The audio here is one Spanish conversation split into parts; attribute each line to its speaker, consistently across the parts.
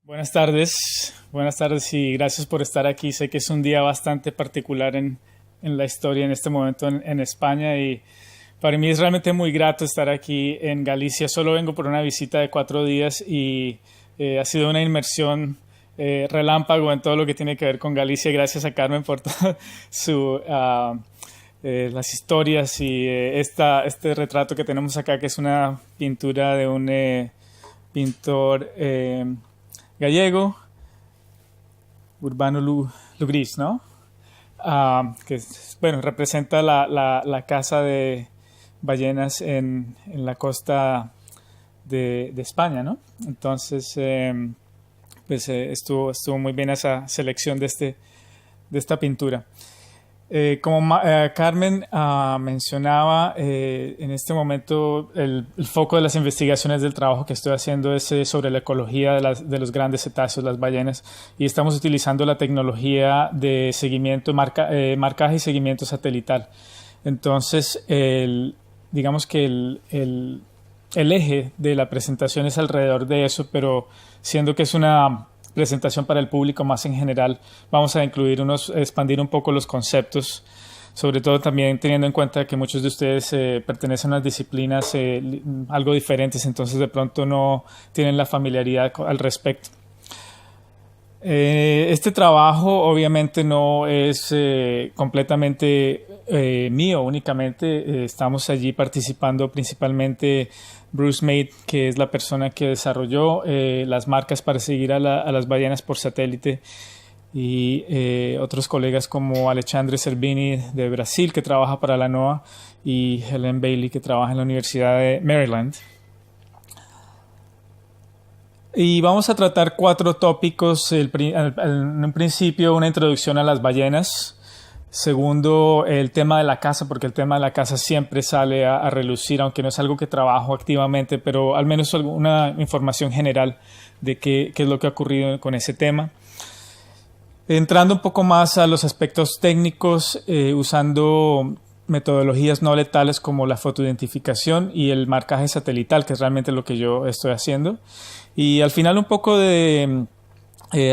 Speaker 1: Buenas tardes y gracias por estar aquí. Sé que es un día bastante particular en la historia en este momento en España y para mí es realmente muy grato estar aquí en Galicia. Solo vengo por una visita de 4 días y ha sido una inmersión relámpago en todo lo que tiene que ver con Galicia. Gracias a Carmen por todo las historias y este retrato que tenemos acá, que es una pintura de un pintor gallego, Urbano Lugris, ¿no? Que bueno, representa la caza de ballenas en la costa de España, ¿no? Entonces, estuvo muy bien esa selección de esta pintura. Como Carmen mencionaba, en este momento el foco de las investigaciones del trabajo que estoy haciendo es sobre la ecología de los grandes cetáceos, las ballenas, y estamos utilizando la tecnología de seguimiento, marcaje y seguimiento satelital. Entonces, digamos que el eje de la presentación es alrededor de eso, pero siendo que es una presentación para el público más en general, vamos a expandir un poco los conceptos, sobre todo también teniendo en cuenta que muchos de ustedes pertenecen a unas disciplinas algo diferentes, entonces de pronto no tienen la familiaridad al respecto. Este trabajo obviamente no es completamente mío únicamente, estamos allí participando principalmente Bruce Maid, que es la persona que desarrolló las marcas para seguir a las ballenas por satélite, y otros colegas como Alexandre Cervini de Brasil, que trabaja para la NOAA, y Helen Bailey, que trabaja en la Universidad de Maryland. Y vamos a tratar 4 tópicos. En un principio, una introducción a las ballenas. Segundo, el tema de la caza, porque el tema de la caza siempre sale a relucir, aunque no es algo que trabajo activamente, pero al menos alguna información general de qué es lo que ha ocurrido con ese tema. Entrando un poco más a los aspectos técnicos, usando metodologías no letales como la fotoidentificación y el marcaje satelital, que es realmente lo que yo estoy haciendo. Y al final un poco de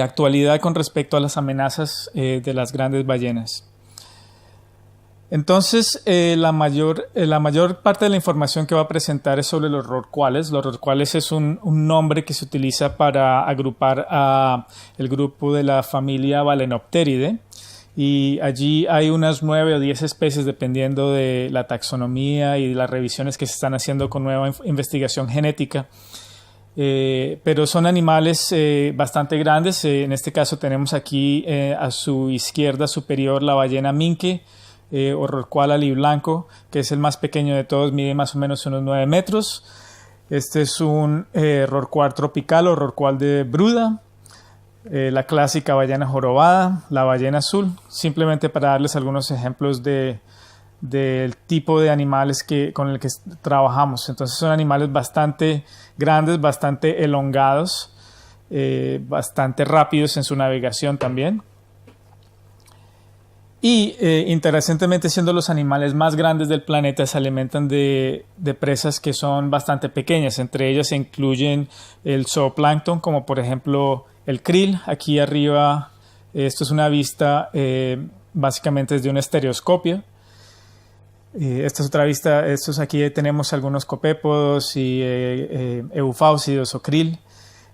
Speaker 1: actualidad con respecto a las amenazas de las grandes ballenas. Entonces, la mayor parte de la información que va a presentar es sobre los rorcuales. Los rorcuales es un nombre que se utiliza para agrupar a el grupo de la familia Balaenopteridae. Y allí hay unas 9 o 10 especies dependiendo de la taxonomía y las revisiones que se están haciendo con nueva investigación genética. Pero son animales bastante grandes. En este caso tenemos aquí a su izquierda superior la ballena minke, o rorcual aliblanco, que es el más pequeño de todos, mide más o menos unos 9 metros. Este es un rorcual tropical o rorcual de Bruda, la clásica ballena jorobada, la ballena azul, simplemente para darles algunos ejemplos del tipo de animales con el que trabajamos. Entonces son animales bastante grandes, bastante elongados, bastante rápidos en su navegación también. Y interesantemente, siendo los animales más grandes del planeta, se alimentan de presas que son bastante pequeñas. Entre ellas se incluyen el zooplancton, como por ejemplo el krill. Aquí arriba, esto es una vista básicamente desde un estereoscopio. Esta es otra vista. Aquí tenemos algunos copépodos y eufausidos o krill.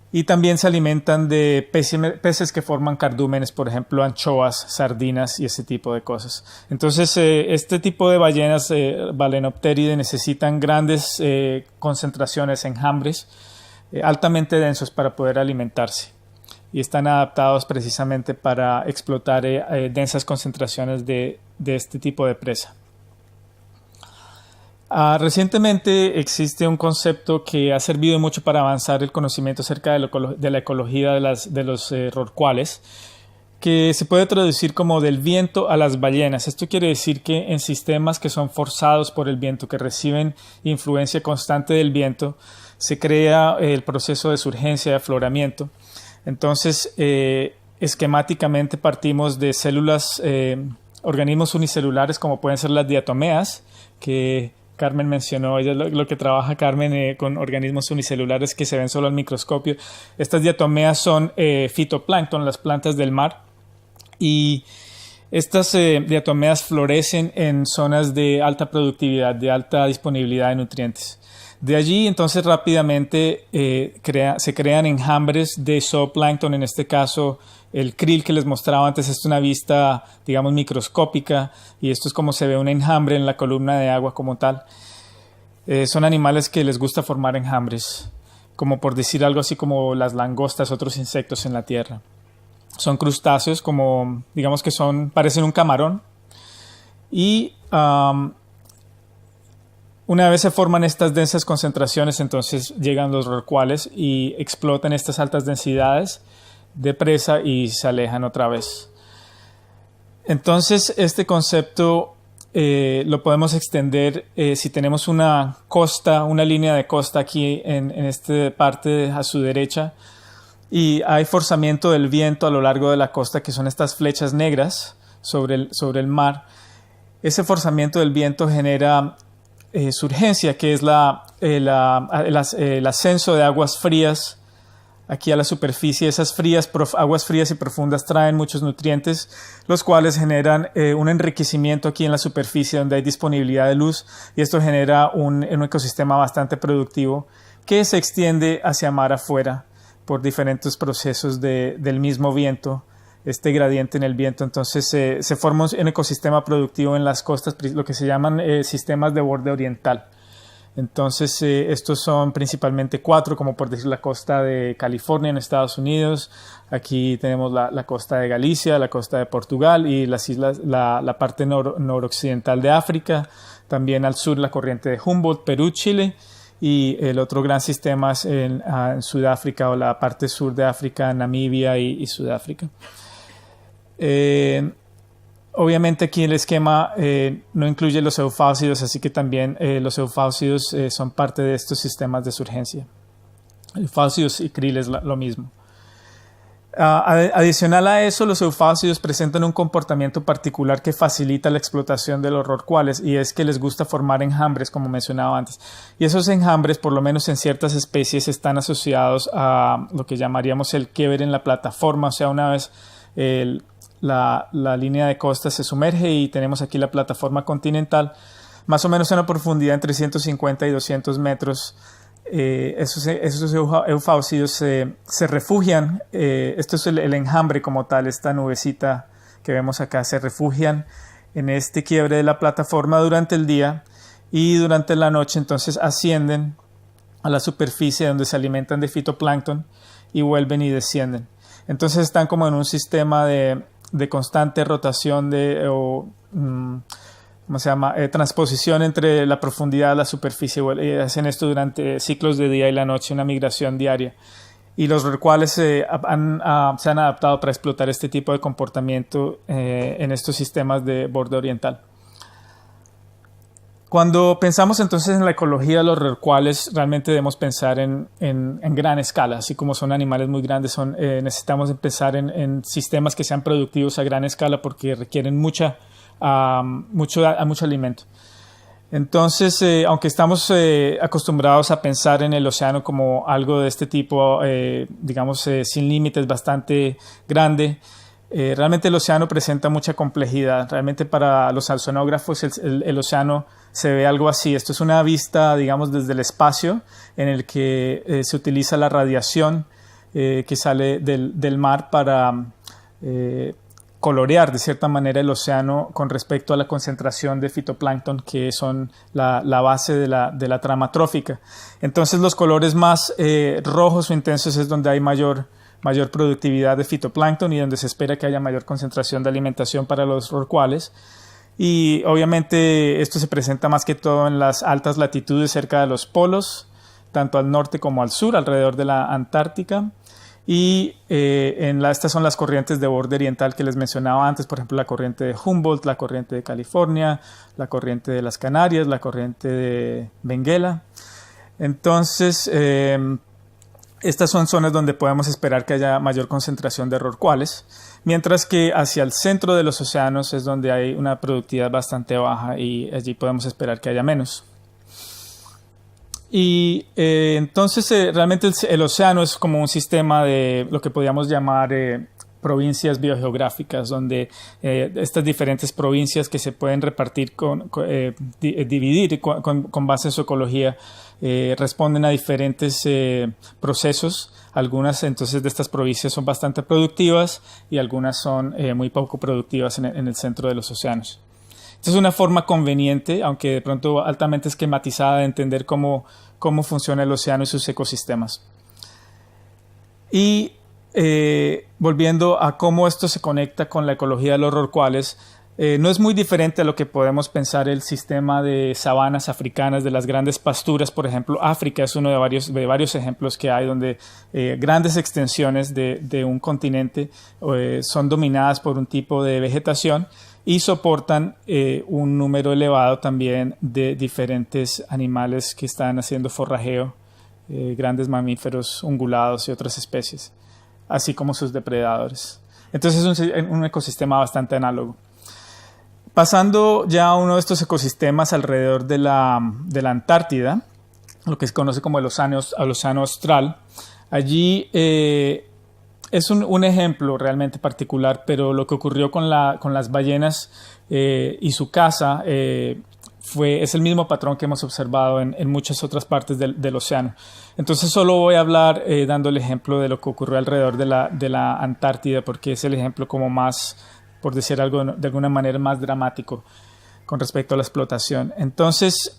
Speaker 1: Y también se alimentan de peces que forman cardúmenes, por ejemplo, anchoas, sardinas y ese tipo de cosas. Entonces, este tipo de ballenas, Balaenopteridae, necesitan grandes concentraciones, enjambres altamente densos para poder alimentarse. Y están adaptados precisamente para explotar densas concentraciones de este tipo de presa. Recientemente existe un concepto que ha servido mucho para avanzar el conocimiento acerca de la ecología de los rorcuales, que se puede traducir como del viento a las ballenas. Esto quiere decir que en sistemas que son forzados por el viento, que reciben influencia constante del viento, se crea el proceso de surgencia, de afloramiento. Entonces, esquemáticamente partimos de células, organismos unicelulares como pueden ser las diatomeas, que Carmen mencionó, ella lo que trabaja Carmen con organismos unicelulares que se ven solo al microscopio. Estas diatomeas son fitoplancton, las plantas del mar, y estas diatomeas florecen en zonas de alta productividad, de alta disponibilidad de nutrientes. De allí entonces rápidamente se crean enjambres de zooplancton, en este caso el krill que les mostraba antes. Es una vista, digamos, microscópica, y esto es como se ve un enjambre en la columna de agua como tal. Son animales que les gusta formar enjambres, como por decir algo así como las langostas, otros insectos en la tierra. Son crustáceos, como digamos que parecen un camarón, y una vez se forman estas densas concentraciones, entonces llegan los rorcuales y explotan estas altas densidades de presa y se alejan otra vez. Entonces este concepto lo podemos extender si tenemos una costa, una línea de costa aquí en esta parte a su derecha, y hay forzamiento del viento a lo largo de la costa, que son estas flechas negras sobre el mar. Ese forzamiento del viento genera surgencia, que es el ascenso de aguas frías aquí a la superficie. Esas aguas frías y profundas traen muchos nutrientes, los cuales generan un enriquecimiento aquí en la superficie donde hay disponibilidad de luz, y esto genera un ecosistema bastante productivo que se extiende hacia mar afuera por diferentes procesos del mismo viento, este gradiente en el viento. Entonces se forma un ecosistema productivo en las costas, lo que se llaman sistemas de borde oriental. Entonces estos son principalmente 4, como por decir la costa de California en Estados Unidos. Aquí tenemos la costa de Galicia, la costa de Portugal y las islas, la parte noroccidental de África. También al sur la corriente de Humboldt, Perú, Chile. Y el otro gran sistema es en Sudáfrica, o la parte sur de África, Namibia y Sudáfrica. Obviamente aquí el esquema no incluye los eufausidos, así que también los eufausidos son parte de estos sistemas de surgencia. Eufausidos y krill es lo mismo. Adicional a eso, los eufausidos presentan un comportamiento particular que facilita la explotación de los rorcuales, y es que les gusta formar enjambres, como mencionaba antes. Y esos enjambres, por lo menos en ciertas especies, están asociados a lo que llamaríamos el quiebre en la plataforma. O sea, una vez la línea de costa se sumerge y tenemos aquí la plataforma continental, más o menos a una profundidad entre 150 y 200 metros. Esos eufausidos se refugian, esto es el enjambre como tal, esta nubecita que vemos acá, se refugian en este quiebre de la plataforma durante el día, y durante la noche entonces ascienden a la superficie donde se alimentan de fitoplancton y vuelven y descienden. Entonces están como en un sistema de constante rotación transposición entre la profundidad y la superficie. Hacen esto durante ciclos de día y la noche, una migración diaria. Y los rorcuales se han adaptado para explotar este tipo de comportamiento en estos sistemas de borde oriental. Cuando pensamos entonces en la ecología de los rorcuales, realmente debemos pensar en gran escala. Así como son animales muy grandes, necesitamos pensar en sistemas que sean productivos a gran escala, porque requieren mucho alimento. Entonces, aunque estamos acostumbrados a pensar en el océano como algo de este tipo, sin límites, bastante grande, realmente el océano presenta mucha complejidad. Realmente para los oceanógrafos el océano se ve algo así. Esto es una vista, digamos, desde el espacio, en el que se utiliza la radiación que sale del mar para colorear de cierta manera el océano con respecto a la concentración de fitoplancton, que son la base de la trama trófica. Entonces los colores más rojos o intensos es donde hay mayor productividad de fitoplancton y donde se espera que haya mayor concentración de alimentación para los rorcuales. Y obviamente esto se presenta más que todo en las altas latitudes cerca de los polos, tanto al norte como al sur, alrededor de la Antártica. Y estas son las corrientes de borde oriental que les mencionaba antes, por ejemplo la corriente de Humboldt, la corriente de California, la corriente de las Canarias, la corriente de Benguela. Entonces estas son zonas donde podemos esperar que haya mayor concentración de rorcuales, mientras que hacia el centro de los océanos es donde hay una productividad bastante baja y allí podemos esperar que haya menos. Y entonces realmente el océano es como un sistema de lo que podríamos llamar provincias biogeográficas, donde estas diferentes provincias que se pueden repartir, dividir con base en su ecología, responden a diferentes procesos. Algunas entonces de estas provincias son bastante productivas y algunas son muy poco productivas en el centro de los océanos. Esta es una forma conveniente, aunque de pronto altamente esquematizada, de entender cómo funciona el océano y sus ecosistemas. Y volviendo a cómo esto se conecta con la ecología de los rorcuales, no es muy diferente a lo que podemos pensar el sistema de sabanas africanas, de las grandes pasturas. Por ejemplo, África es uno de varios ejemplos que hay donde grandes extensiones de un continente son dominadas por un tipo de vegetación y soportan un número elevado también de diferentes animales que están haciendo forrajeo, grandes mamíferos, ungulados y otras especies, así como sus depredadores. Entonces es un ecosistema bastante análogo. Pasando ya a uno de estos ecosistemas alrededor de la Antártida, lo que se conoce como el Océano Austral, allí es un ejemplo realmente particular, pero lo que ocurrió con las ballenas y su caza es el mismo patrón que hemos observado en muchas otras partes del océano. Entonces solo voy a hablar dando el ejemplo de lo que ocurrió alrededor de la Antártida, porque es el ejemplo como más, por decir algo de alguna manera, más dramático con respecto a la explotación. Entonces,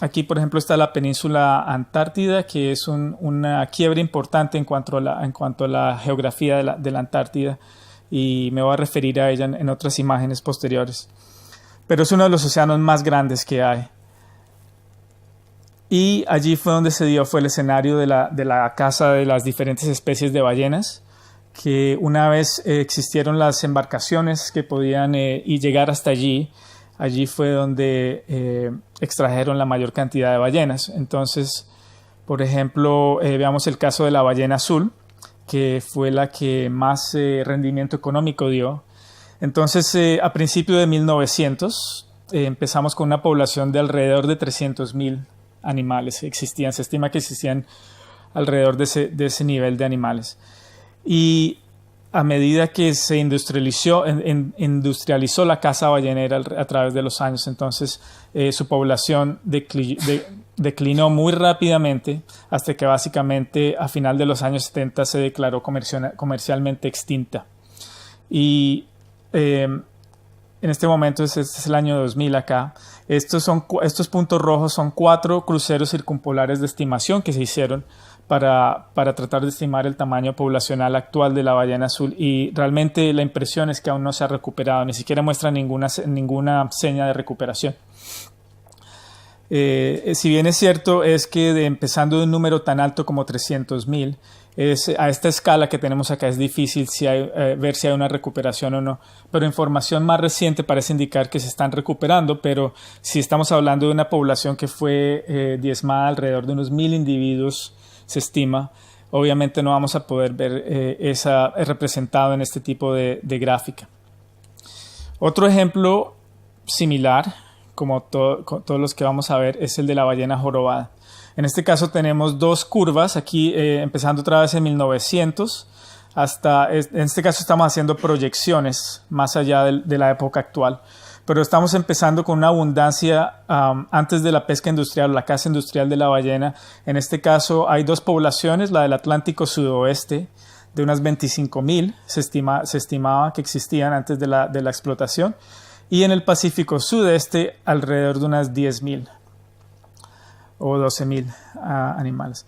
Speaker 1: aquí por ejemplo está la península Antártida, que es una quiebre importante en cuanto a la geografía de la Antártida, y me voy a referir a ella en otras imágenes posteriores. Pero es uno de los océanos más grandes que hay. Y allí fue donde fue el escenario de la caza de las diferentes especies de ballenas, que una vez existieron las embarcaciones que podían llegar hasta allí. Allí fue donde extrajeron la mayor cantidad de ballenas. Entonces, por ejemplo, veamos el caso de la ballena azul, que fue la que más rendimiento económico dio. Entonces, a principios de 1900, empezamos con una población de alrededor de 300,000 animales. Se estima que existían alrededor de ese nivel de animales. Y a medida que se industrializó la caza ballenera a través de los años, entonces su población declinó muy rápidamente hasta que básicamente a final de los años 70 se declaró comercialmente extinta. Y en este momento, este es el año 2000 acá, estos puntos rojos son 4 cruceros circumpolares de estimación que se hicieron para tratar de estimar el tamaño poblacional actual de la ballena azul, y realmente la impresión es que aún no se ha recuperado, ni siquiera muestra ninguna seña de recuperación. Si bien es cierto es que empezando de un número tan alto como 300,000, a esta escala que tenemos acá es difícil ver si hay una recuperación o no, pero información más reciente parece indicar que se están recuperando. Pero si estamos hablando de una población que fue diezmada alrededor de unos 1,000 individuos, se estima, obviamente no vamos a poder ver representado en este tipo de gráfica. Otro ejemplo similar, como todos los que vamos a ver, es el de la ballena jorobada. En este caso tenemos dos curvas, aquí empezando otra vez en 1900, en este caso estamos haciendo proyecciones más allá de la época actual, pero estamos empezando con una abundancia antes de la pesca industrial, la caza industrial de la ballena. En este caso hay dos poblaciones, la del Atlántico sudoeste, de unas 25,000 se estimaba que existían antes de la explotación, y en el Pacífico sudeste alrededor de unas 10,000 o 12,000 animales.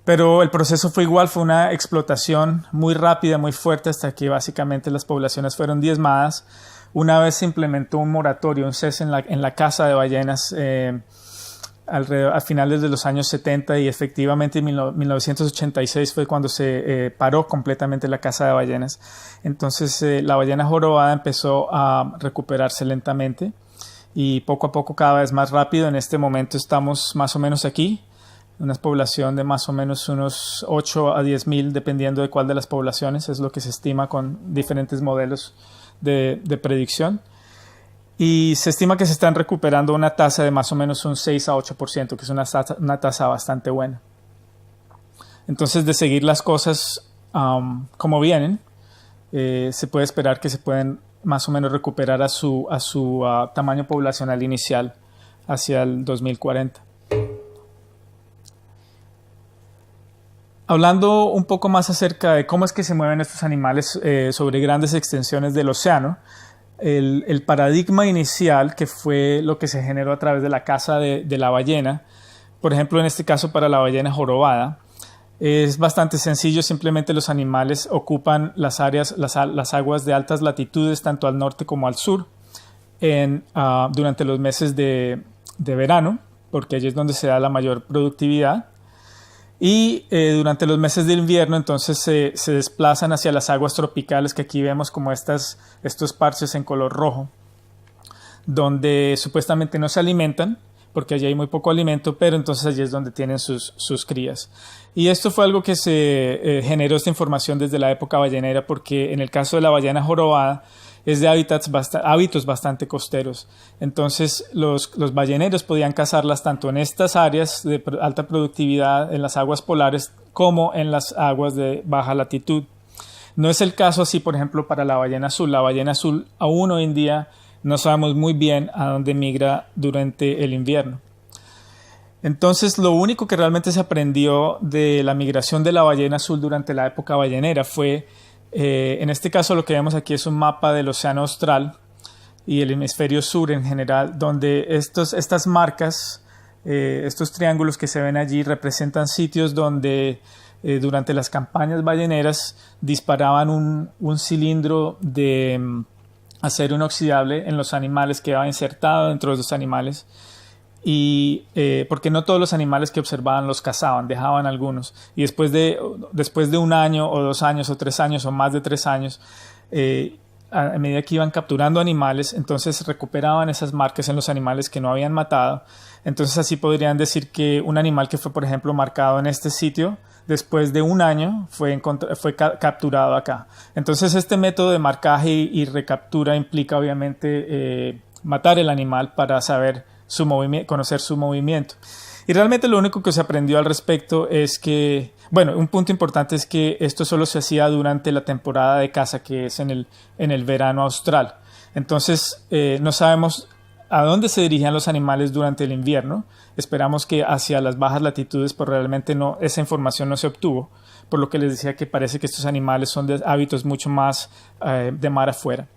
Speaker 1: Pero el proceso fue igual, fue una explotación muy rápida, muy fuerte, hasta que básicamente las poblaciones fueron diezmadas. Una vez se implementó un moratorio, un cese en la caza de ballenas a finales de los años 70, y efectivamente en 1986 fue cuando se paró completamente la caza de ballenas. Entonces la ballena jorobada empezó a recuperarse lentamente y poco a poco cada vez más rápido. En este momento estamos más o menos aquí, una población de más o menos unos 8 a 10,000, dependiendo de cuál de las poblaciones, es lo que se estima con diferentes modelos de predicción. y se estima que se están recuperando una tasa de más o menos un 6 a 8%, que es una tasa bastante buena. Entonces, de seguir las cosas como vienen, se puede esperar que se pueden más o menos recuperar a su tamaño poblacional inicial hacia el 2040. Hablando un poco más acerca de cómo es que se mueven estos animales sobre grandes extensiones del océano, el paradigma inicial, que fue lo que se generó a través de la caza de la ballena, por ejemplo en este caso para la ballena jorobada, es bastante sencillo. Simplemente los animales ocupan las aguas de altas latitudes, tanto al norte como al sur, durante los meses de verano, porque allí es donde se da la mayor productividad. Y durante los meses de invierno, entonces se desplazan hacia las aguas tropicales, que aquí vemos como estos parches en color rojo, donde supuestamente no se alimentan, porque allí hay muy poco alimento, pero entonces allí es donde tienen sus crías. Y esto fue algo que se generó esta información desde la época ballenera, porque en el caso de la ballena jorobada es de hábitos bastante costeros. Entonces los balleneros podían cazarlas tanto en estas áreas de alta productividad, en las aguas polares, como en las aguas de baja latitud. No es el caso así, por ejemplo, para la ballena azul. La ballena azul aún hoy en día no sabemos muy bien a dónde migra durante el invierno. Entonces, lo único que realmente se aprendió de la migración de la ballena azul durante la época ballenera fue, en este caso lo que vemos aquí es un mapa del océano austral y el hemisferio sur en general, donde estas marcas, estos triángulos que se ven allí representan sitios donde durante las campañas balleneras disparaban un cilindro de acero inoxidable en los animales, que va insertado dentro de los animales, y porque no todos los animales que observaban los cazaban, dejaban algunos, y después de 1 año o 2 años o 3 años o más de 3 años, a medida que iban capturando animales, entonces recuperaban esas marcas en los animales que no habían matado. Entonces así podrían decir que un animal que fue, por ejemplo, marcado en este sitio, después de 1 año fue capturado acá. Entonces este método de marcaje y recaptura implica obviamente matar el animal para saber conocer su movimiento. Y realmente lo único que se aprendió al respecto es que, bueno, un punto importante es que esto solo se hacía durante la temporada de caza, que es en el verano austral. Entonces no sabemos a dónde se dirigían los animales durante el invierno. Esperamos que hacia las bajas latitudes, pero realmente esa información no se obtuvo, por lo que les decía que parece que estos animales son de hábitos mucho más de mar afuera.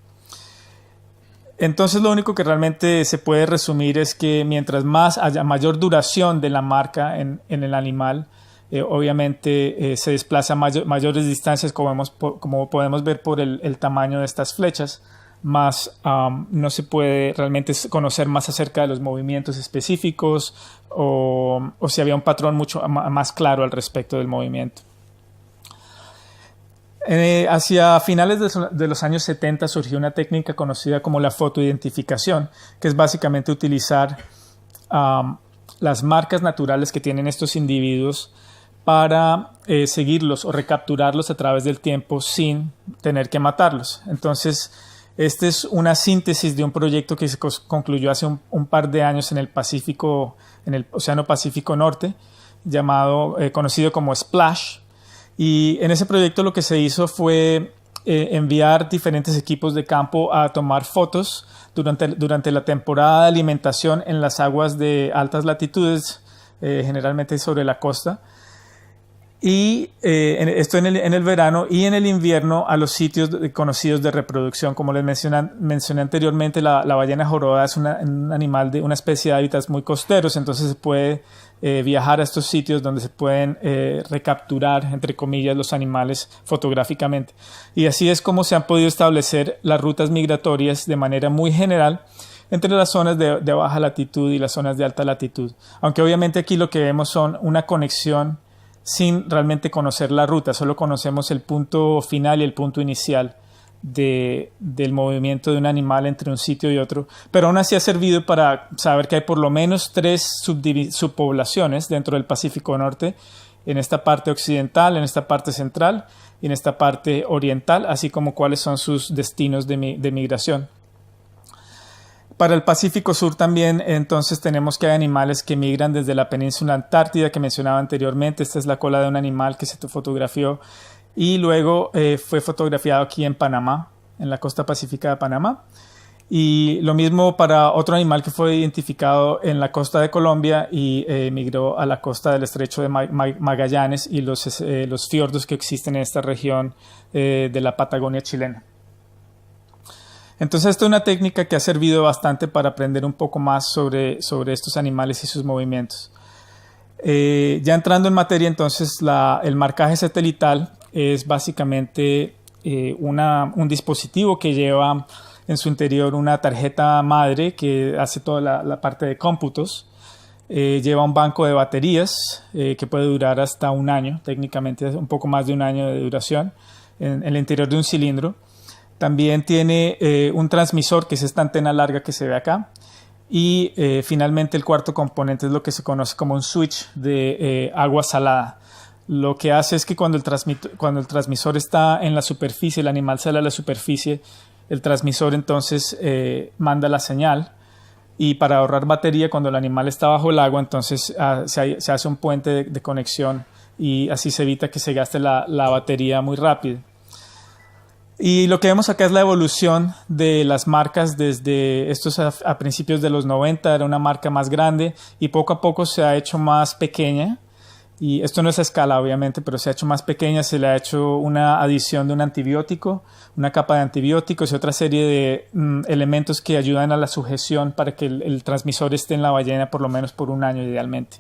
Speaker 1: Entonces lo único que realmente se puede resumir es que mientras haya mayor duración de la marca en el animal, obviamente se desplaza mayores distancias, como podemos ver por el tamaño de estas flechas, más no se puede realmente conocer más acerca de los movimientos específicos o si había un patrón mucho más claro al respecto del movimiento. Hacia finales de los años 70 surgió una técnica conocida como la fotoidentificación, que es básicamente utilizar las marcas naturales que tienen estos individuos para seguirlos o recapturarlos a través del tiempo sin tener que matarlos. Entonces, esta es una síntesis de un proyecto que se concluyó hace un par de años en el Pacífico, en el Océano Pacífico Norte, conocido como SPLASH. Y en ese proyecto lo que se hizo fue enviar diferentes equipos de campo a tomar fotos durante la temporada de alimentación en las aguas de altas latitudes, generalmente sobre la costa. Y esto en el verano, y en el invierno a los sitios conocidos de reproducción. Como les mencioné anteriormente, la ballena jorobada es un animal de una especie de hábitats muy costeros, entonces se puede viajar a estos sitios donde se pueden recapturar, entre comillas, los animales fotográficamente. Y así es como se han podido establecer las rutas migratorias de manera muy general entre las zonas de baja latitud y las zonas de alta latitud. Aunque obviamente aquí lo que vemos son una conexión sin realmente conocer la ruta, solo conocemos el punto final y el punto inicial del movimiento de un animal entre un sitio y otro, pero aún así ha servido para saber que hay por lo menos 3 subpoblaciones dentro del Pacífico Norte, en esta parte occidental, en esta parte central y en esta parte oriental, así como cuáles son sus destinos de migración. Para el Pacífico Sur también, entonces tenemos que hay animales que migran desde la península Antártida que mencionaba anteriormente. Esta es la cola de un animal que se fotografió y luego fue fotografiado aquí en Panamá, en la costa pacífica de Panamá. Y lo mismo para otro animal que fue identificado en la costa de Colombia y migró a la costa del estrecho de Magallanes y los fiordos que existen en esta región de la Patagonia chilena. Entonces esta es una técnica que ha servido bastante para aprender un poco más sobre estos animales y sus movimientos. Ya entrando en materia, entonces el marcaje satelital es básicamente un dispositivo que lleva en su interior una tarjeta madre que hace toda la parte de cómputos. Lleva un banco de baterías que puede durar hasta un año, técnicamente un poco más de un año de duración en el interior de un cilindro. También tiene un transmisor, que es esta antena larga que se ve acá. Y finalmente el cuarto componente es lo que se conoce como un switch de agua salada. Lo que hace es que cuando el transmisor está en la superficie, el animal sale a la superficie, el transmisor entonces manda la señal. Y para ahorrar batería, cuando el animal está bajo el agua, entonces se hace un puente de conexión y así se evita que se gaste la batería muy rápido. Y lo que vemos acá es la evolución de las marcas desde estos a principios de los 90, era una marca más grande y poco a poco se ha hecho más pequeña. Y esto no es a escala obviamente, pero se ha hecho más pequeña, se le ha hecho una adición de un antibiótico, una capa de antibióticos y otra serie de elementos que ayudan a la sujeción para que el transmisor esté en la ballena por lo menos por un año idealmente.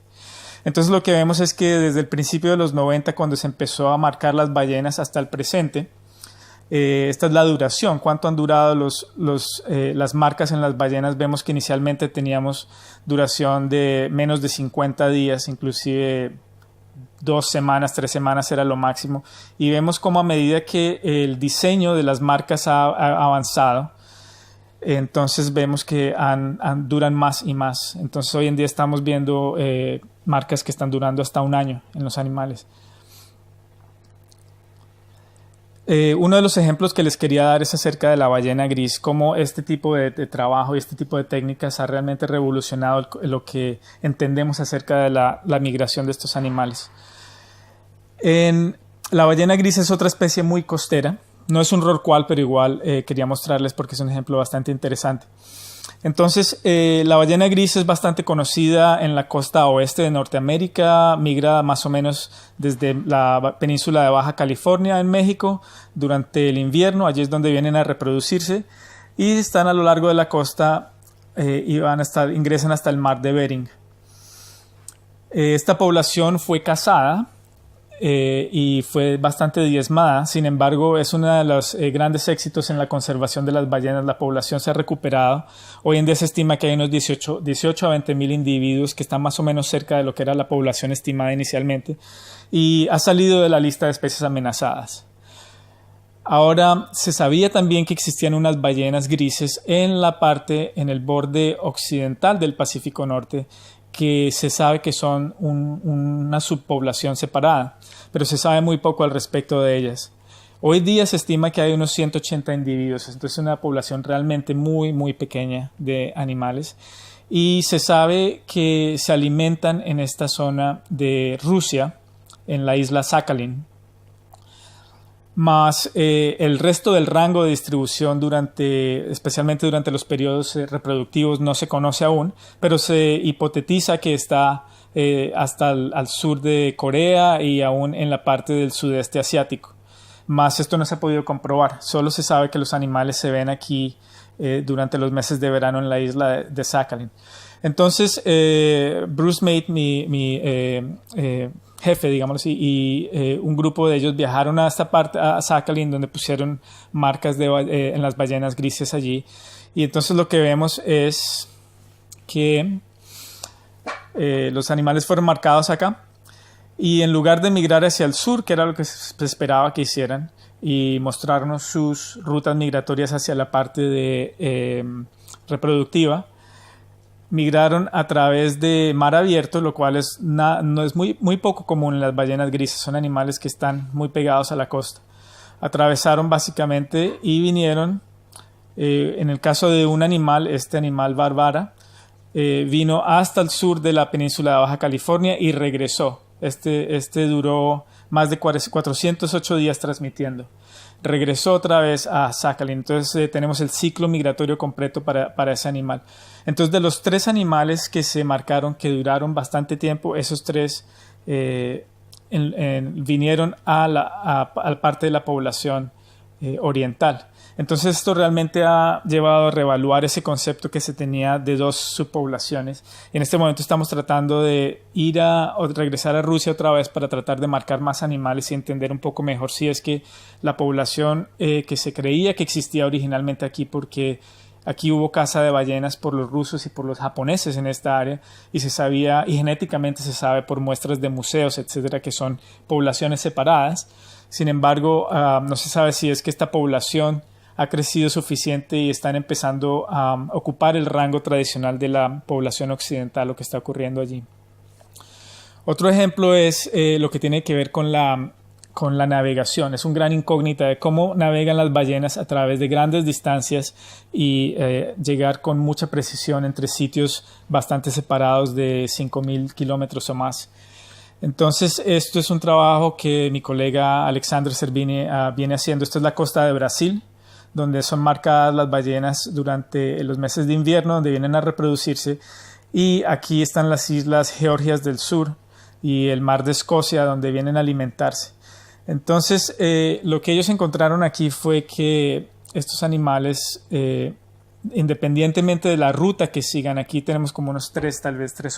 Speaker 1: Entonces lo que vemos es que desde el principio de los 90, cuando se empezó a marcar las ballenas hasta el presente, esta es la duración, cuánto han durado las marcas en las ballenas. Vemos que inicialmente teníamos duración de menos de 50 días, inclusive 2 semanas, 3 semanas era lo máximo. Y vemos cómo a medida que el diseño de las marcas ha avanzado, entonces vemos que duran más y más. Entonces hoy en día estamos viendo marcas que están durando hasta un año en los animales. Uno de los ejemplos que les quería dar es acerca de la ballena gris, cómo este tipo de trabajo y este tipo de técnicas ha realmente revolucionado lo que entendemos acerca de la migración de estos animales. La ballena gris es otra especie muy costera, no es un rorcual, pero igual quería mostrarles porque es un ejemplo bastante interesante. Entonces, la ballena gris es bastante conocida en la costa oeste de Norteamérica, migra más o menos desde la península de Baja California en México durante el invierno, allí es donde vienen a reproducirse y están a lo largo de la costa y ingresan hasta el mar de Bering. Esta población fue cazada y fue bastante diezmada. Sin embargo, es uno de los grandes éxitos en la conservación de las ballenas. La población se ha recuperado. Hoy en día se estima que hay unos 18 a 20 mil individuos que están más o menos cerca de lo que era la población estimada inicialmente y ha salido de la lista de especies amenazadas. Ahora, se sabía también que existían unas ballenas grises en el borde occidental del Pacífico Norte, que se sabe que son una subpoblación separada, pero se sabe muy poco al respecto de ellas. Hoy día se estima que hay unos 180 individuos, entonces es una población realmente muy, muy pequeña de animales. Y se sabe que se alimentan en esta zona de Rusia, en la isla Sakhalin. Más el resto del rango de distribución especialmente durante los periodos reproductivos no se conoce aún, pero se hipotetiza que está hasta al sur de Corea y aún en la parte del sudeste asiático. Más esto no se ha podido comprobar, solo se sabe que los animales se ven aquí durante los meses de verano en la isla de Sakhalin. Entonces Bruce Mate, mi jefe, digamos así, y un grupo de ellos viajaron a esta parte, a Sakhalin, donde pusieron marcas en las ballenas grises allí. Y entonces lo que vemos es que los animales fueron marcados acá y en lugar de migrar hacia el sur, que era lo que se esperaba que hicieran, y mostrarnos sus rutas migratorias hacia la parte reproductiva, migraron a través de mar abierto, lo cual no es muy poco común en las ballenas grises. Son animales que están muy pegados a la costa. Atravesaron básicamente y vinieron En el caso de un animal, este animal bárbara, vino hasta el sur de la península de Baja California y regresó. Este duró más de 408 días transmitiendo. Regresó otra vez a Sakhalin. Entonces tenemos el ciclo migratorio completo para ese animal. Entonces, de los 3 animales que se marcaron que duraron bastante tiempo, esos 3 vinieron a la parte de la población oriental. Entonces esto realmente ha llevado a reevaluar ese concepto que se tenía de 2 subpoblaciones. En este momento estamos tratando de ir o regresar a Rusia otra vez para tratar de marcar más animales y entender un poco mejor si es que la población que se creía que existía originalmente aquí, porque aquí hubo caza de ballenas por los rusos y por los japoneses en esta área, y se sabía, y genéticamente se sabe por muestras de museos, etcétera, que son poblaciones separadas. Sin embargo, no se sabe si es que esta población ha crecido suficiente y están empezando a ocupar el rango tradicional de la población occidental, lo que está ocurriendo allí. Otro ejemplo es lo que tiene que ver con la navegación. Es un gran incógnita de cómo navegan las ballenas a través de grandes distancias y llegar con mucha precisión entre sitios bastante separados de 5.000 kilómetros o más. Entonces, esto es un trabajo que mi colega Alexander Cervini viene haciendo. Esto es la costa de Brasil, donde son marcadas las ballenas durante los meses de invierno, donde vienen a reproducirse. Y aquí están las islas Georgias del Sur y el mar de Escocia, donde vienen a alimentarse. Entonces, lo que ellos encontraron aquí fue que estos animales, independientemente de la ruta que sigan, aquí tenemos como unos 3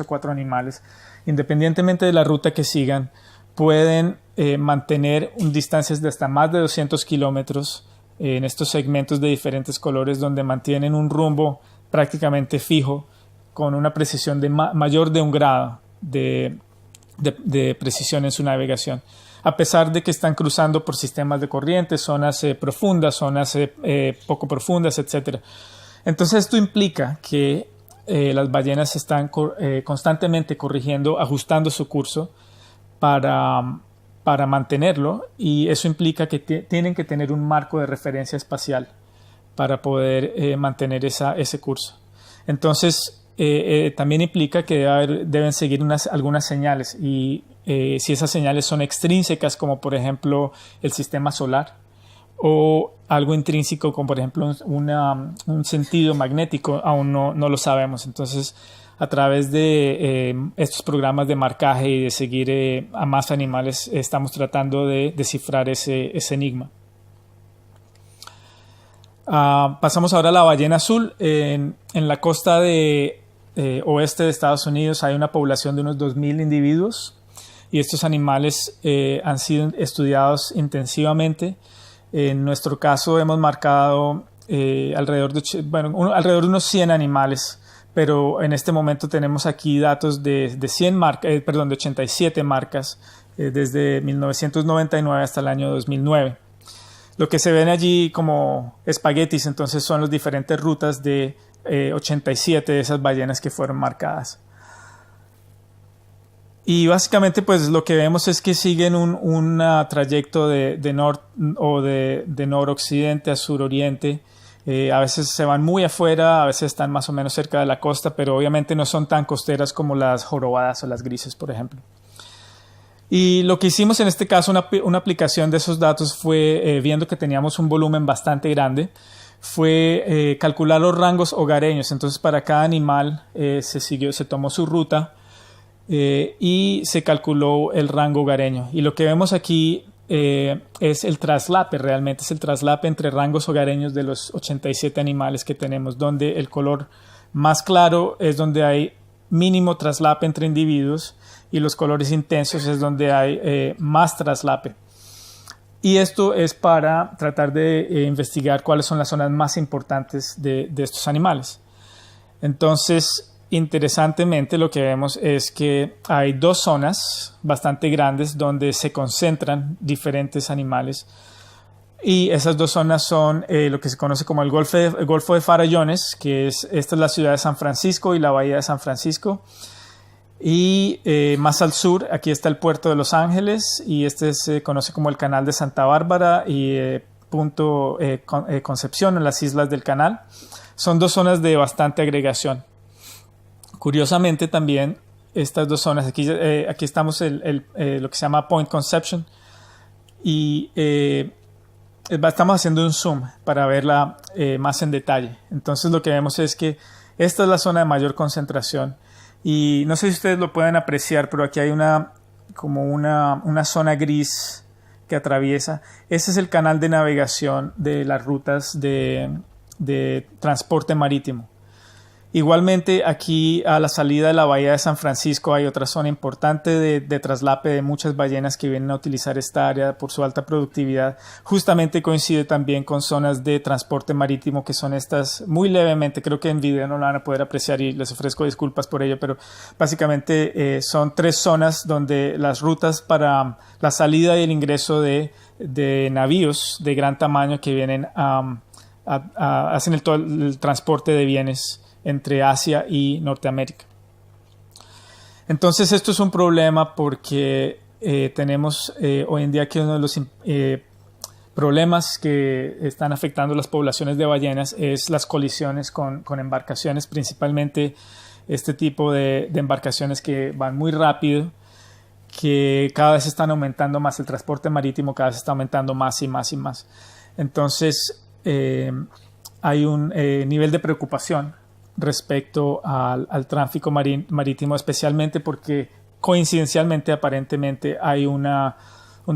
Speaker 1: o 4 animales, independientemente de la ruta que sigan, pueden mantener distancias de hasta más de 200 kilómetros en estos segmentos de diferentes colores, donde mantienen un rumbo prácticamente fijo con una precisión de mayor de 1 grado de precisión en su navegación, a pesar de que están cruzando por sistemas de corriente, zonas profundas, zonas poco profundas, etc. Entonces esto implica que las ballenas están constantemente corrigiendo, ajustando su curso para mantenerlo, y eso implica que tienen que tener un marco de referencia espacial para poder mantener ese curso. Entonces también implica que deben seguir algunas señales, y si esas señales son extrínsecas, como por ejemplo el sistema solar, o algo intrínseco como por ejemplo un sentido magnético, aún no lo sabemos. Entonces, a través de estos programas de marcaje y de seguir a más animales, estamos tratando de descifrar ese enigma. Pasamos ahora a la ballena azul. En la costa oeste de Estados Unidos hay una población de unos 2.000 individuos, y estos animales han sido estudiados intensivamente. En nuestro caso hemos marcado alrededor de unos 100 animales, pero en este momento tenemos aquí datos de 87 marcas desde 1999 hasta el año 2009. Lo que se ven allí como espaguetis, entonces, son las diferentes rutas de 87 de esas ballenas que fueron marcadas. Y básicamente, pues, lo que vemos es que siguen un trayecto de noroccidente a suroriente. A veces se van muy afuera, a veces están más o menos cerca de la costa, pero obviamente no son tan costeras como las jorobadas o las grises, por ejemplo. Y lo que hicimos en este caso, una aplicación de esos datos, fue, viendo que teníamos un volumen bastante grande, fue calcular los rangos hogareños. Entonces, para cada animal se tomó su ruta y se calculó el rango hogareño. Y lo que vemos aquí es el traslape, realmente es el traslape entre rangos hogareños de los 87 animales que tenemos, donde el color más claro es donde hay mínimo traslape entre individuos, y los colores intensos es donde hay más traslape. Y esto es para tratar de investigar cuáles son las zonas más importantes de estos animales. Entonces, interesantemente, lo que vemos es que hay 2 zonas bastante grandes donde se concentran diferentes animales, y esas 2 zonas son lo que se conoce como el Golfo de Farallones, que esta es la ciudad de San Francisco y la bahía de San Francisco, y más al sur aquí está el puerto de Los Ángeles, y este se conoce como el Canal de Santa Bárbara, y punto Concepción, en las islas del Canal. Son dos zonas de bastante agregación. Curiosamente también estas dos zonas, aquí estamos lo que se llama Point Conception, y estamos haciendo un zoom para verla más en detalle. Entonces lo que vemos es que esta es la zona de mayor concentración, y no sé si ustedes lo pueden apreciar, pero aquí hay una zona gris que atraviesa. Ese es el canal de navegación de las rutas de transporte marítimo. Igualmente, aquí a la salida de la bahía de San Francisco hay otra zona importante de traslape de muchas ballenas que vienen a utilizar esta área por su alta productividad. Justamente coincide también con zonas de transporte marítimo, que son estas muy levemente, creo que en video no lo van a poder apreciar y les ofrezco disculpas por ello, pero básicamente son tres zonas donde las rutas para la salida y el ingreso de navíos de gran tamaño que vienen hacen el transporte de bienes entre Asia y Norteamérica. Entonces esto es un problema porque tenemos hoy en día que uno de los problemas que están afectando las poblaciones de ballenas es las colisiones con embarcaciones, principalmente este tipo de embarcaciones que van muy rápido, que cada vez están aumentando más, el transporte marítimo cada vez está aumentando más y más y más. Entonces hay un nivel de preocupación respecto al tráfico marítimo, especialmente porque coincidencialmente aparentemente hay un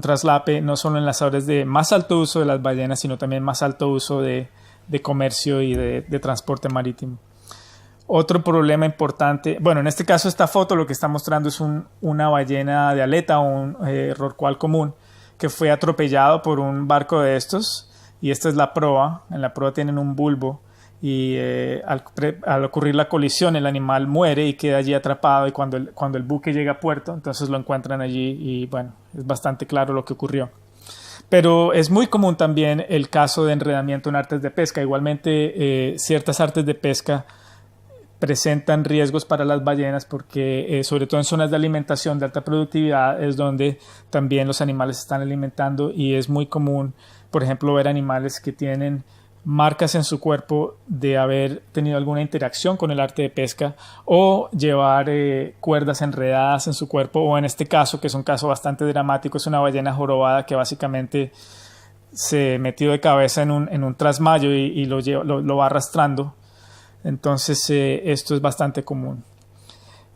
Speaker 1: traslape no solo en las áreas de más alto uso de las ballenas, sino también más alto uso de comercio y de transporte marítimo. Otro problema importante, bueno, en este caso esta foto lo que está mostrando es una ballena de aleta o un rorcual común que fue atropellado por un barco de estos, y esta es la proa. En la proa tienen un bulbo, y al ocurrir la colisión el animal muere y queda allí atrapado, y cuando el buque llega a puerto entonces lo encuentran allí, y bueno, es bastante claro lo que ocurrió. Pero es muy común también el caso de enredamiento en artes de pesca. Igualmente ciertas artes de pesca presentan riesgos para las ballenas porque sobre todo en zonas de alimentación de alta productividad es donde también los animales se están alimentando, y es muy común, por ejemplo, ver animales que tienen marcas en su cuerpo de haber tenido alguna interacción con el arte de pesca, o llevar cuerdas enredadas en su cuerpo, o en este caso, que es un caso bastante dramático, es una ballena jorobada que básicamente se metió de cabeza en un trasmayo y lo va arrastrando. Entonces esto es bastante común.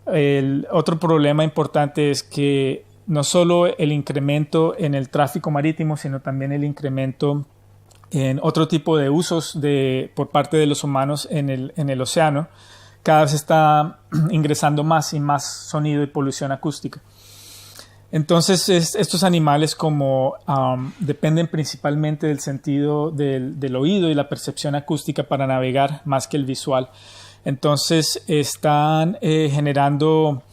Speaker 1: El otro problema importante es que no solo el incremento en el tráfico marítimo, sino también el incremento en otro tipo de usos por parte de los humanos en el océano. Cada vez está ingresando más y más sonido y polución acústica. Entonces estos animales dependen principalmente del sentido del oído y la percepción acústica para navegar más que el visual. Entonces están generando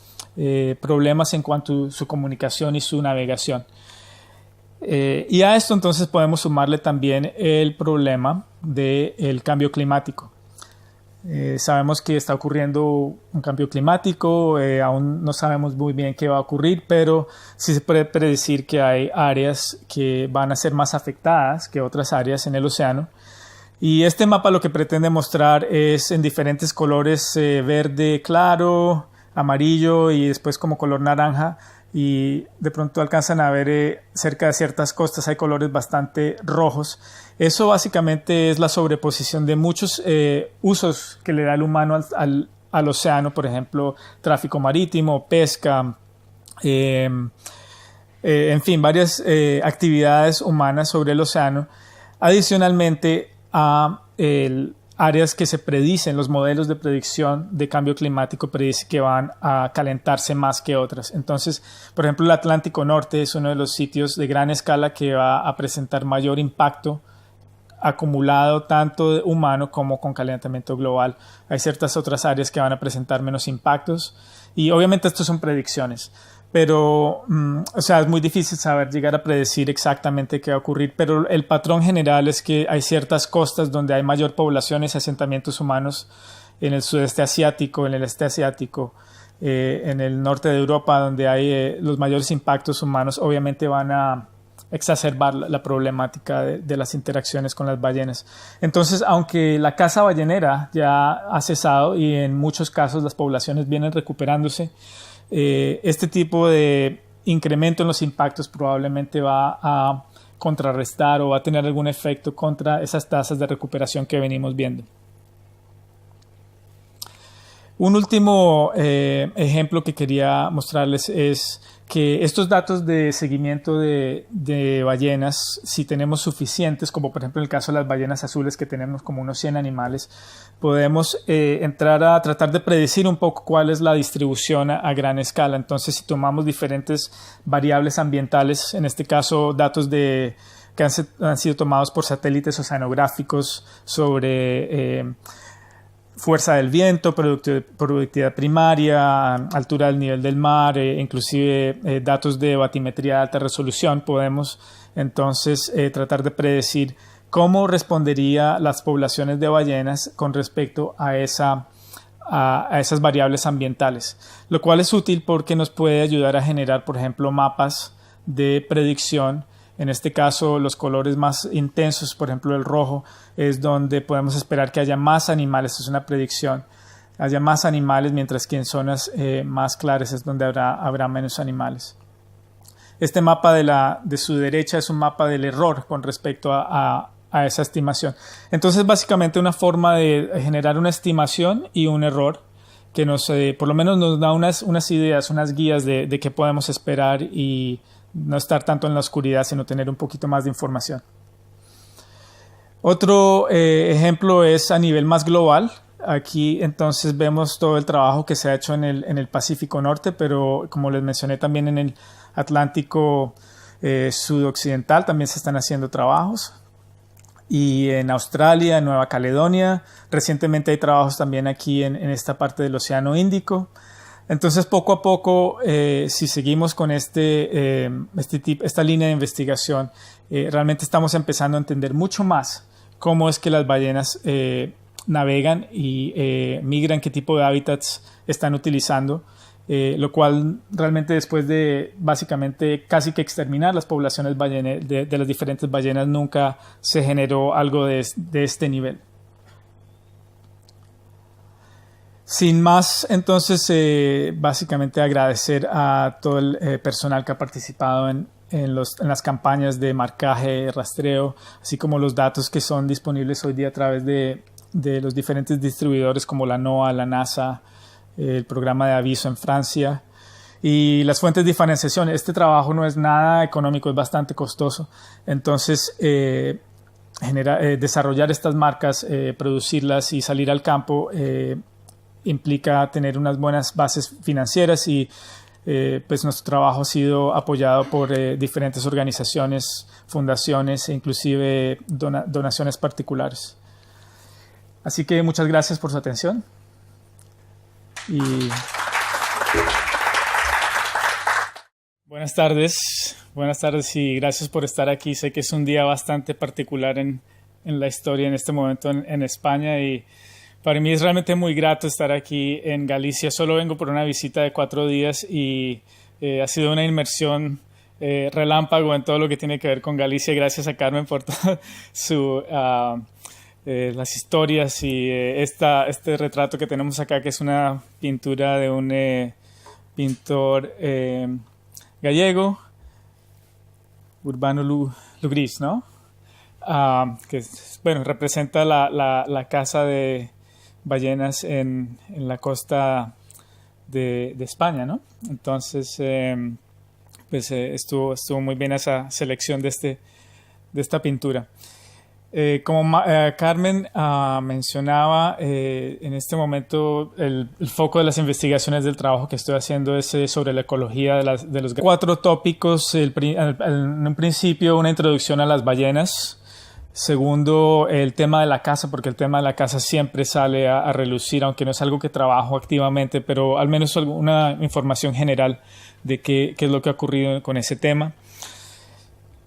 Speaker 1: problemas en cuanto a su comunicación y su navegación. Y a esto entonces podemos sumarle también el problema del cambio climático. Sabemos que está ocurriendo un cambio climático, aún no sabemos muy bien qué va a ocurrir, pero sí se puede predecir que hay áreas que van a ser más afectadas que otras áreas en el océano. Y este mapa lo que pretende mostrar es en diferentes colores, verde claro, amarillo y después como color naranja, y de pronto alcanzan a ver cerca de ciertas costas hay colores bastante rojos. Eso básicamente es la sobreposición de muchos usos que le da el humano al océano, por ejemplo, tráfico marítimo, pesca, en fin, varias actividades humanas sobre el océano, adicionalmente a áreas que se predicen, los modelos de predicción de cambio climático predicen que van a calentarse más que otras. Entonces, por ejemplo, el Atlántico Norte es uno de los sitios de gran escala que va a presentar mayor impacto acumulado tanto humano como con calentamiento global. Hay ciertas otras áreas que van a presentar menos impactos, y obviamente estos son predicciones, pero o sea, es muy difícil llegar a predecir exactamente qué va a ocurrir, pero el patrón general es que hay ciertas costas donde hay mayor poblaciones y asentamientos humanos, en el sudeste asiático, en el este asiático, en el norte de Europa, donde hay los mayores impactos humanos, obviamente van a exacerbar la problemática de las interacciones con las ballenas. Entonces, aunque la caza ballenera ya ha cesado y en muchos casos las poblaciones vienen recuperándose, este tipo de incremento en los impactos probablemente va a contrarrestar o va a tener algún efecto contra esas tasas de recuperación que venimos viendo. Un último ejemplo que quería mostrarles es que estos datos de seguimiento de ballenas, si tenemos suficientes, como por ejemplo en el caso de las ballenas azules, que tenemos como unos 100 animales, podemos entrar a tratar de predecir un poco cuál es la distribución a gran escala. Entonces, si tomamos diferentes variables ambientales, en este caso datos que han sido tomados por satélites oceanográficos sobre fuerza del viento, productividad primaria, altura del nivel del mar, inclusive datos de batimetría de alta resolución, podemos entonces tratar de predecir cómo responderían las poblaciones de ballenas con respecto a esas variables ambientales, lo cual es útil porque nos puede ayudar a generar, por ejemplo, mapas de predicción. En este caso, los colores más intensos, por ejemplo el rojo, es donde podemos esperar que haya más animales, es una predicción, haya más animales, mientras que en zonas más claras es donde habrá menos animales. Este mapa de su derecha es un mapa del error con respecto a esa estimación. Entonces, básicamente una forma de generar una estimación y un error que por lo menos nos da unas ideas, unas guías de qué podemos esperar y no estar tanto en la oscuridad, sino tener un poquito más de información. Otro ejemplo es a nivel más global. Aquí entonces vemos todo el trabajo que se ha hecho en el Pacífico Norte, pero como les mencioné también en el Atlántico Sudoccidental también se están haciendo trabajos. Y en Australia, en Nueva Caledonia, recientemente hay trabajos también aquí en esta parte del Océano Índico. Entonces, poco a poco, si seguimos con esta línea de investigación, realmente estamos empezando a entender mucho más cómo es que las ballenas navegan y migran, qué tipo de hábitats están utilizando, lo cual realmente después de básicamente casi que exterminar las poblaciones de las diferentes ballenas, nunca se generó algo de este nivel. Sin más, entonces, básicamente agradecer a todo el personal que ha participado en las campañas de marcaje, rastreo, así como los datos que son disponibles hoy día a través de los diferentes distribuidores como la NOAA, la NASA, el programa de aviso en Francia y las fuentes de financiación. Este trabajo no es nada económico, es bastante costoso. Entonces, desarrollar estas marcas, producirlas y salir al campo implica tener unas buenas bases financieras y pues nuestro trabajo ha sido apoyado por diferentes organizaciones, fundaciones e inclusive donaciones particulares. Así que muchas gracias por su atención. Buenas tardes y gracias por estar aquí. Sé que es un día bastante particular en la historia en este momento en España y para mí es realmente muy grato estar aquí en Galicia. Solo vengo por una visita de 4 días y ha sido una inmersión relámpago en todo lo que tiene que ver con Galicia. Gracias a Carmen por todo las historias y este retrato que tenemos acá, que es una pintura de un pintor gallego, Urbano Lugris, ¿no? Que bueno, representa la caza de ballenas en la costa de España, ¿no? Entonces, pues estuvo muy bien esa selección de esta pintura. Como Carmen mencionaba, en este momento el foco de las investigaciones del trabajo que estoy haciendo es sobre la ecología de los 4 tópicos. En un principio, una introducción a las ballenas. Segundo, el tema de la caza, porque el tema de la caza siempre sale a relucir, aunque no es algo que trabajo activamente, pero al menos alguna información general de qué es lo que ha ocurrido con ese tema.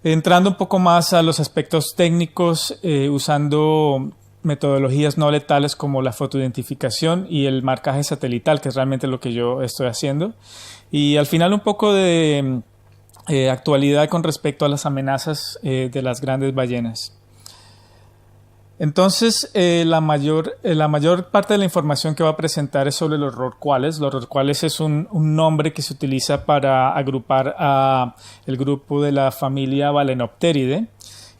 Speaker 1: Entrando un poco más a los aspectos técnicos, usando metodologías no letales como la fotoidentificación y el marcaje satelital, que es realmente lo que yo estoy haciendo. Y al final un poco de actualidad con respecto a las amenazas de las grandes ballenas. Entonces, la mayor parte de la información que va a presentar es sobre los rorcuales. Los rorcuales es un nombre que se utiliza para agrupar a el grupo de la familia Balenopteridae.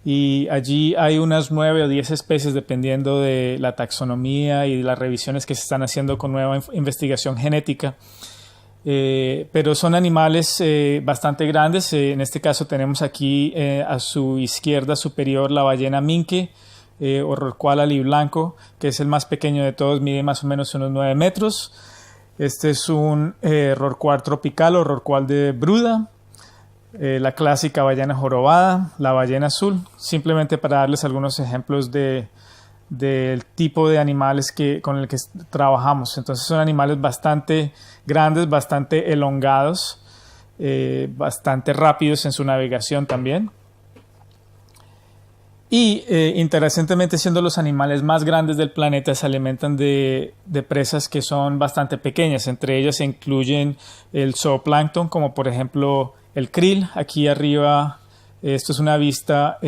Speaker 1: Y allí hay unas 9 o 10 especies dependiendo de la taxonomía y de las revisiones que se están haciendo con nueva investigación genética. Pero son animales bastante grandes. En este caso tenemos aquí a su izquierda superior la ballena minke, o rorcual aliblanco, que es el más pequeño de todos, mide más o menos unos 9 metros. Este es un rorcual tropical o rorcual de Bruda, la clásica ballena jorobada, la ballena azul, simplemente para darles algunos ejemplos del tipo de animales con el que trabajamos. Entonces son animales bastante grandes, bastante elongados, bastante rápidos en su navegación también. Y interesantemente, siendo los animales más grandes del planeta, se alimentan de presas que son bastante pequeñas. Entre ellas se incluyen el zooplancton, como por ejemplo el krill. Aquí arriba, esto es una vista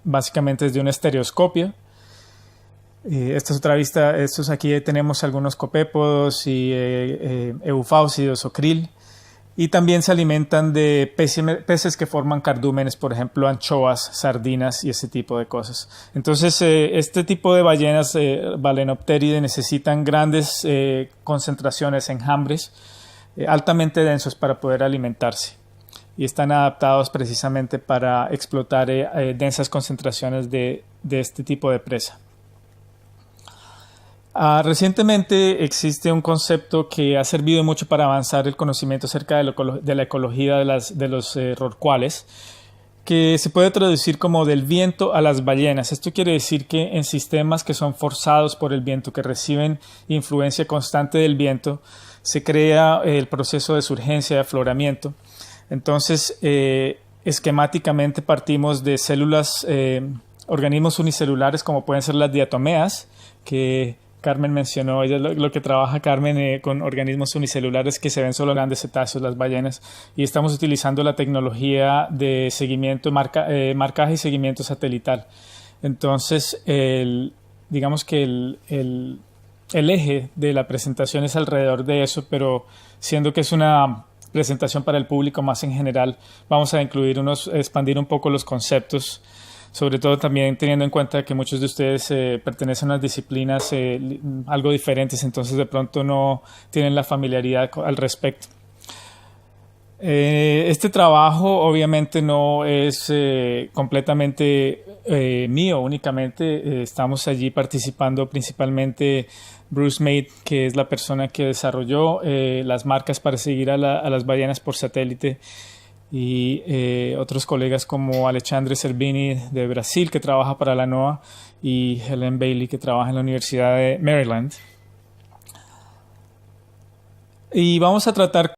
Speaker 1: básicamente desde un estereoscopio. Esta es otra vista. Aquí tenemos algunos copépodos y eufausidos o krill. Y también se alimentan de peces que forman cardúmenes, por ejemplo, anchoas, sardinas y ese tipo de cosas. Entonces, este tipo de ballenas Balenopteridae necesitan grandes concentraciones, enjambres altamente densos para poder alimentarse. Y están adaptados precisamente para explotar densas concentraciones de este tipo de presa. Recientemente existe un concepto que ha servido mucho para avanzar el conocimiento acerca de la ecología de los rorcuales, que se puede traducir como del viento a las ballenas. Esto quiere decir que en sistemas que son forzados por el viento, que reciben influencia constante del viento, se crea el proceso de surgencia, de afloramiento. Entonces, esquemáticamente partimos de células, organismos unicelulares como pueden ser las diatomeas, que Carmen mencionó, ella lo que trabaja Carmen con organismos unicelulares que se ven solo en grandes cetáceos, las ballenas, y estamos utilizando la tecnología de seguimiento, marcaje y seguimiento satelital. Entonces, digamos que el eje de la presentación es alrededor de eso, pero siendo que es una presentación para el público más en general, vamos a expandir un poco los conceptos, sobre todo también teniendo en cuenta que muchos de ustedes pertenecen a unas disciplinas algo diferentes, entonces de pronto no tienen la familiaridad al respecto. Este trabajo obviamente no es completamente mío únicamente, estamos allí participando principalmente Bruce Maid, que es la persona que desarrolló las marcas para seguir a las ballenas por satélite, y otros colegas como Alexandre Cervini de Brasil, que trabaja para la NOAA, y Helen Bailey, que trabaja en la Universidad de Maryland. Y vamos a tratar